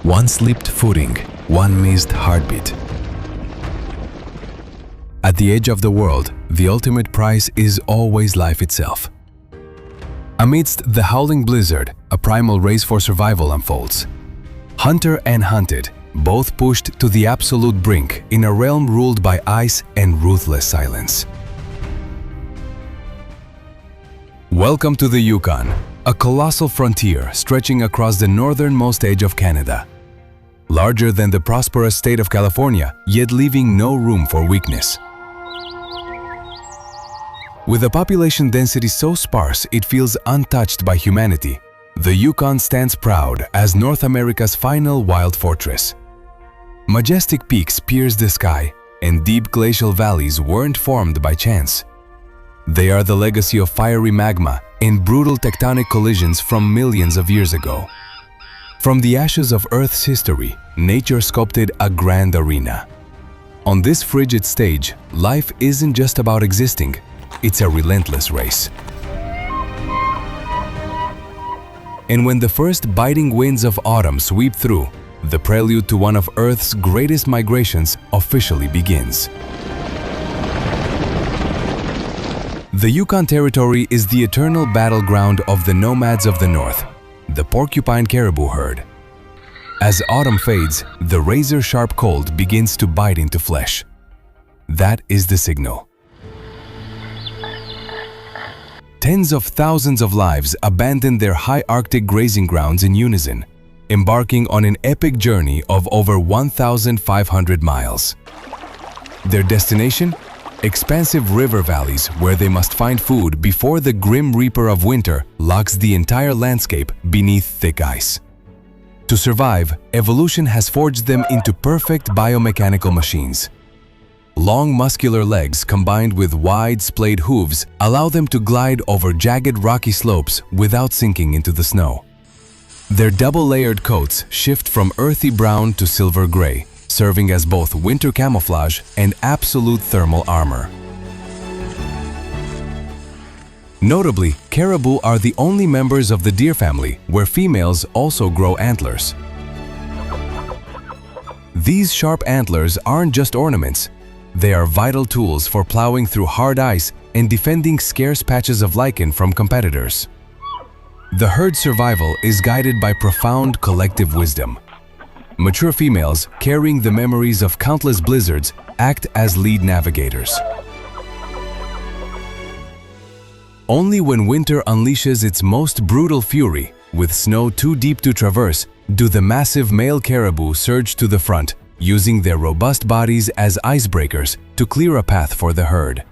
One slipped footing, one missed heartbeat. At the edge of the world, the ultimate prize is always life itself. Amidst the howling blizzard, a primal race for survival unfolds. Hunter and hunted, both pushed to the absolute brink in a realm ruled by ice and ruthless silence. Welcome to the Yukon, a colossal frontier stretching across the northernmost edge of Canada. Larger than the prosperous state of California, yet leaving no room for weakness. With a population density so sparse it feels untouched by humanity, the Yukon stands proud as North America's final wild fortress. Majestic peaks pierce the sky, and deep glacial valleys weren't formed by chance. They are the legacy of fiery magma and brutal tectonic collisions from millions of years ago. From the ashes of Earth's history, nature sculpted a grand arena. On this frigid stage, life isn't just about existing. It's a relentless race. And when the first biting winds of autumn sweep through, the prelude to one of Earth's greatest migrations officially begins. The Yukon Territory is the eternal battleground of the nomads of the north, the Porcupine caribou herd. As autumn fades, the razor-sharp cold begins to bite into flesh. That is the signal. Tens of thousands of lives abandon their high Arctic grazing grounds in unison, embarking on an epic journey of over 1,500 miles. Their destination? Expansive river valleys where they must find food before the grim reaper of winter locks the entire landscape beneath thick ice. To survive, evolution has forged them into perfect biomechanical machines. Long muscular legs combined with wide splayed hooves allow them to glide over jagged rocky slopes without sinking into the snow. Their double-layered coats shift from earthy brown to silver gray, serving as both winter camouflage and absolute thermal armor. Notably, caribou are the only members of the deer family where females also grow antlers. These sharp antlers aren't just ornaments. They are vital tools for plowing through hard ice and defending scarce patches of lichen from competitors. The herd's survival is guided by profound collective wisdom. Mature females, carrying the memories of countless blizzards, act as lead navigators. Only when winter unleashes its most brutal fury, with snow too deep to traverse, do the massive male caribou surge to the front, using their robust bodies as icebreakers to clear a path for the herd.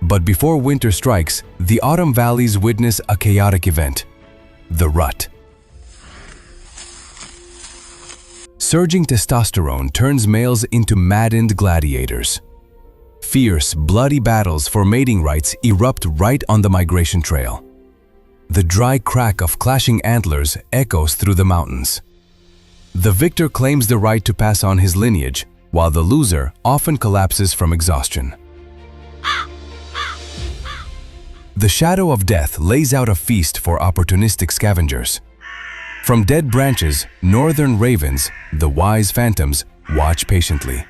But before winter strikes, the autumn valleys witness a chaotic event: the rut. Surging testosterone turns males into maddened gladiators. Fierce, bloody battles for mating rights erupt right on the migration trail. The dry crack of clashing antlers echoes through the mountains. The victor claims the right to pass on his lineage, while the loser often collapses from exhaustion. The shadow of death lays out a feast for opportunistic scavengers. From dead branches, northern ravens, the wise phantoms, watch patiently.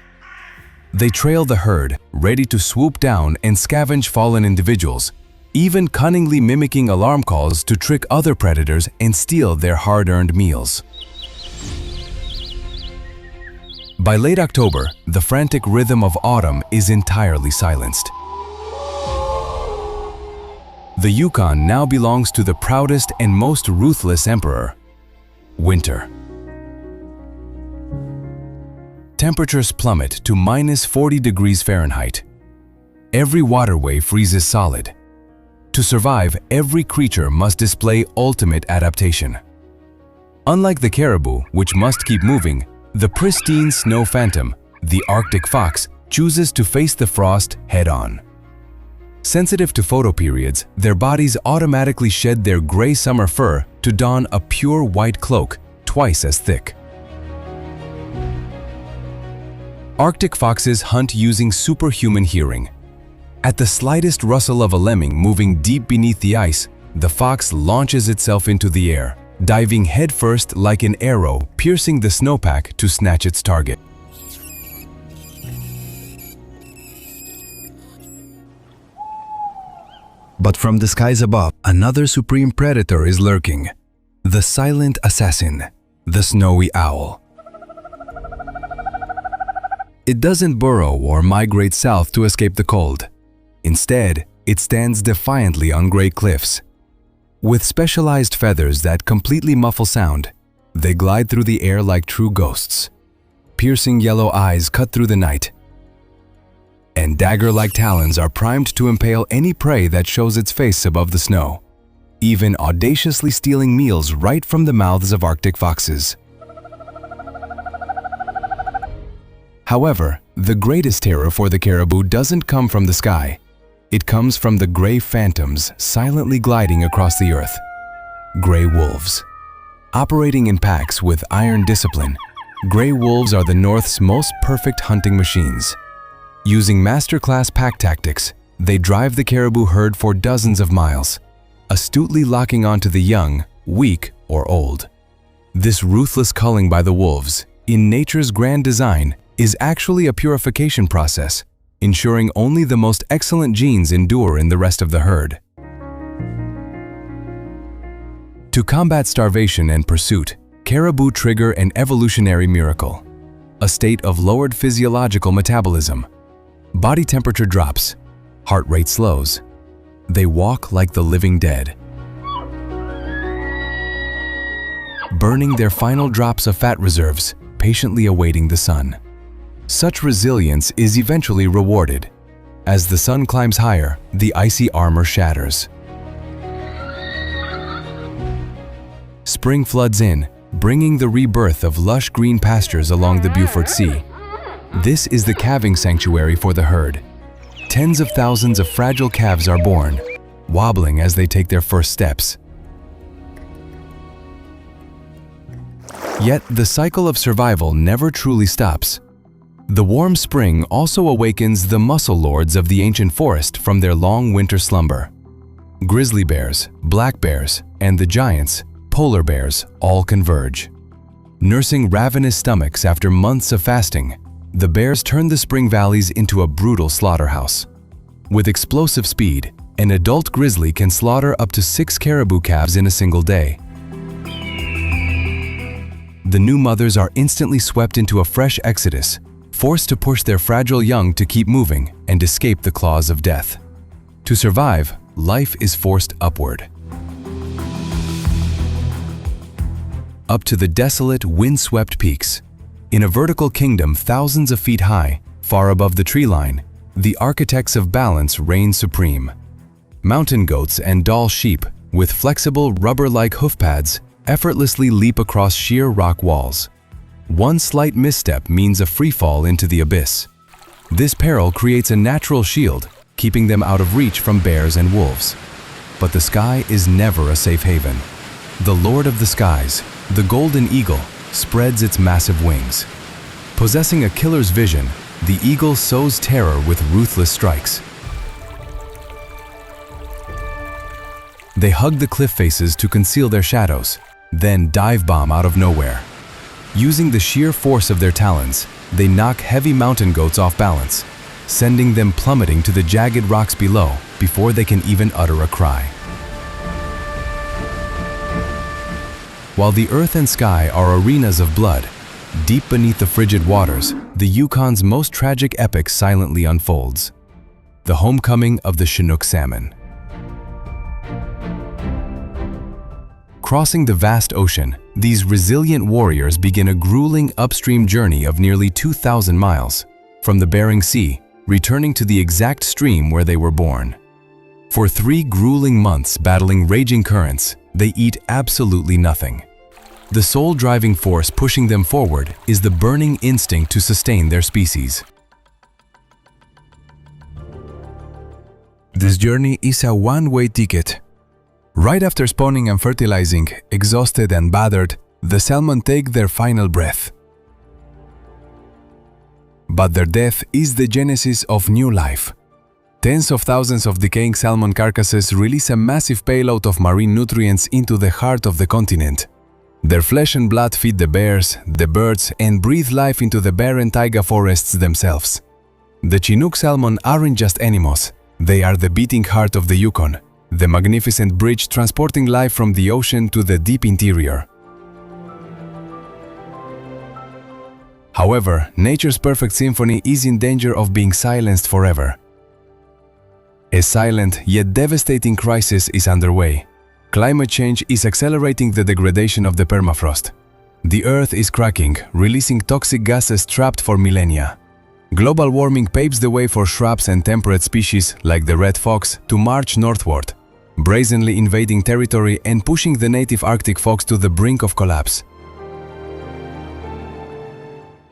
They trail the herd, ready to swoop down and scavenge fallen individuals, even cunningly mimicking alarm calls to trick other predators and steal their hard-earned meals. By late October, the frantic rhythm of autumn is entirely silenced. The Yukon now belongs to the proudest and most ruthless emperor, winter. Temperatures plummet to -40 degrees Fahrenheit. Every waterway freezes solid. To survive, every creature must display ultimate adaptation. Unlike the caribou, which must keep moving, the pristine snow phantom, the Arctic fox, chooses to face the frost head-on. Sensitive to photoperiods, their bodies automatically shed their gray summer fur to don a pure white cloak, twice as thick. Arctic foxes hunt using superhuman hearing. At the slightest rustle of a lemming moving deep beneath the ice, the fox launches itself into the air, diving headfirst like an arrow, piercing the snowpack to snatch its target. But from the skies above, another supreme predator is lurking. The silent assassin, the snowy owl. It doesn't burrow or migrate south to escape the cold. Instead, it stands defiantly on gray cliffs. With specialized feathers that completely muffle sound, they glide through the air like true ghosts. Piercing yellow eyes cut through the night, and dagger-like talons are primed to impale any prey that shows its face above the snow, even audaciously stealing meals right from the mouths of Arctic foxes. However, the greatest terror for the caribou doesn't come from the sky. It comes from the gray phantoms silently gliding across the earth. Gray wolves. Operating in packs with iron discipline, gray wolves are the North's most perfect hunting machines. Using masterclass pack tactics, they drive the caribou herd for dozens of miles, astutely locking onto the young, weak, or old. This ruthless culling by the wolves, in nature's grand design, is actually a purification process, ensuring only the most excellent genes endure in the rest of the herd. To combat starvation and pursuit, caribou trigger an evolutionary miracle, a state of lowered physiological metabolism. Body temperature drops, heart rate slows. They walk like the living dead, burning their final drops of fat reserves, patiently awaiting the sun. Such resilience is eventually rewarded. As the sun climbs higher, the icy armor shatters. Spring floods in, bringing the rebirth of lush green pastures along the Beaufort Sea. This is the calving sanctuary for the herd. Tens of thousands of fragile calves are born, wobbling as they take their first steps. Yet the cycle of survival never truly stops. The warm spring also awakens the muscle lords of the ancient forest from their long winter slumber. Grizzly bears, black bears, and the giants, polar bears, all converge. Nursing ravenous stomachs after months of fasting, the bears turn the spring valleys into a brutal slaughterhouse. With explosive speed, an adult grizzly can slaughter up to 6 caribou calves in a single day. The new mothers are instantly swept into a fresh exodus, forced to push their fragile young to keep moving and escape the claws of death. To survive, life is forced upward. Up to the desolate, wind-swept peaks. In a vertical kingdom thousands of feet high, far above the tree line, the architects of balance reign supreme. Mountain goats and Dall sheep, with flexible rubber-like hoof pads, effortlessly leap across sheer rock walls. One slight misstep means a free fall into the abyss. This peril creates a natural shield, keeping them out of reach from bears and wolves. But the sky is never a safe haven. The Lord of the Skies, the golden eagle, spreads its massive wings. Possessing a killer's vision, the eagle sows terror with ruthless strikes. They hug the cliff faces to conceal their shadows, then dive bomb out of nowhere. Using the sheer force of their talons, they knock heavy mountain goats off balance, sending them plummeting to the jagged rocks below before they can even utter a cry. While the earth and sky are arenas of blood, deep beneath the frigid waters, the Yukon's most tragic epic silently unfolds. The homecoming of the Chinook salmon. Crossing the vast ocean, these resilient warriors begin a grueling upstream journey of nearly 2,000 miles, from the Bering Sea, returning to the exact stream where they were born. For 3 grueling months battling raging currents, they eat absolutely nothing. The sole driving force pushing them forward is the burning instinct to sustain their species. This journey is a one-way ticket. Right after spawning and fertilizing, exhausted and battered, the salmon take their final breath. But their death is the genesis of new life. Tens of thousands of decaying salmon carcasses release a massive payload of marine nutrients into the heart of the continent. Their flesh and blood feed the bears, the birds, and breathe life into the barren taiga forests themselves. The Chinook salmon aren't just animals, they are the beating heart of the Yukon, the magnificent bridge transporting life from the ocean to the deep interior. However, nature's perfect symphony is in danger of being silenced forever. A silent yet devastating crisis is underway. Climate change is accelerating the degradation of the permafrost. The Earth is cracking, releasing toxic gases trapped for millennia. Global warming paves the way for shrubs and temperate species like the red fox to march northward, brazenly invading territory and pushing the native Arctic fox to the brink of collapse.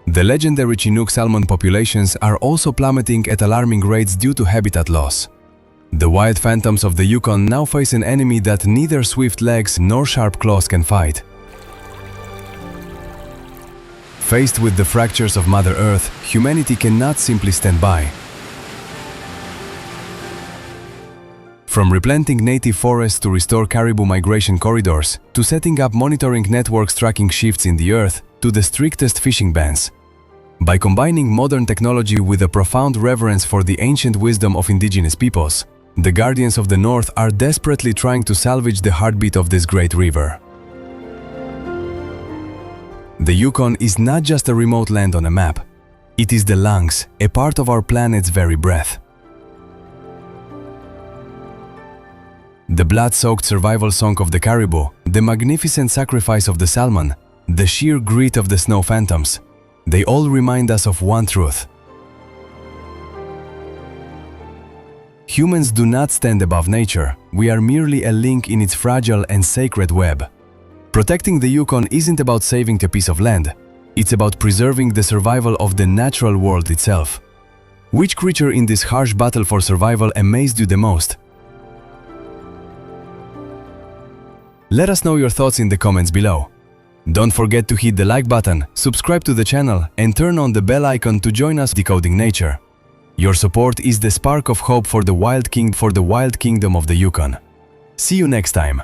The legendary Chinook salmon populations are also plummeting at alarming rates due to habitat loss. The wild phantoms of the Yukon now face an enemy that neither swift legs nor sharp claws can fight. Faced with the fractures of Mother Earth, humanity cannot simply stand by. From replanting native forests to restore caribou migration corridors, to setting up monitoring networks tracking shifts in the earth, to the strictest fishing bans. By combining modern technology with a profound reverence for the ancient wisdom of indigenous peoples, the guardians of the North are desperately trying to salvage the heartbeat of this great river. The Yukon is not just a remote land on a map. It is the lungs, a part of our planet's very breath. The blood-soaked survival song of the caribou, the magnificent sacrifice of the salmon, the sheer grit of the snow phantoms, they all remind us of one truth. Humans do not stand above nature, we are merely a link in its fragile and sacred web. Protecting the Yukon isn't about saving a piece of land, it's about preserving the survival of the natural world itself. Which creature in this harsh battle for survival amazed you the most? Let us know your thoughts in the comments below. Don't forget to hit the like button, subscribe to the channel, and turn on the bell icon to join us decoding nature. Your support is the spark of hope for the wild kingdom of the Yukon. See you next time.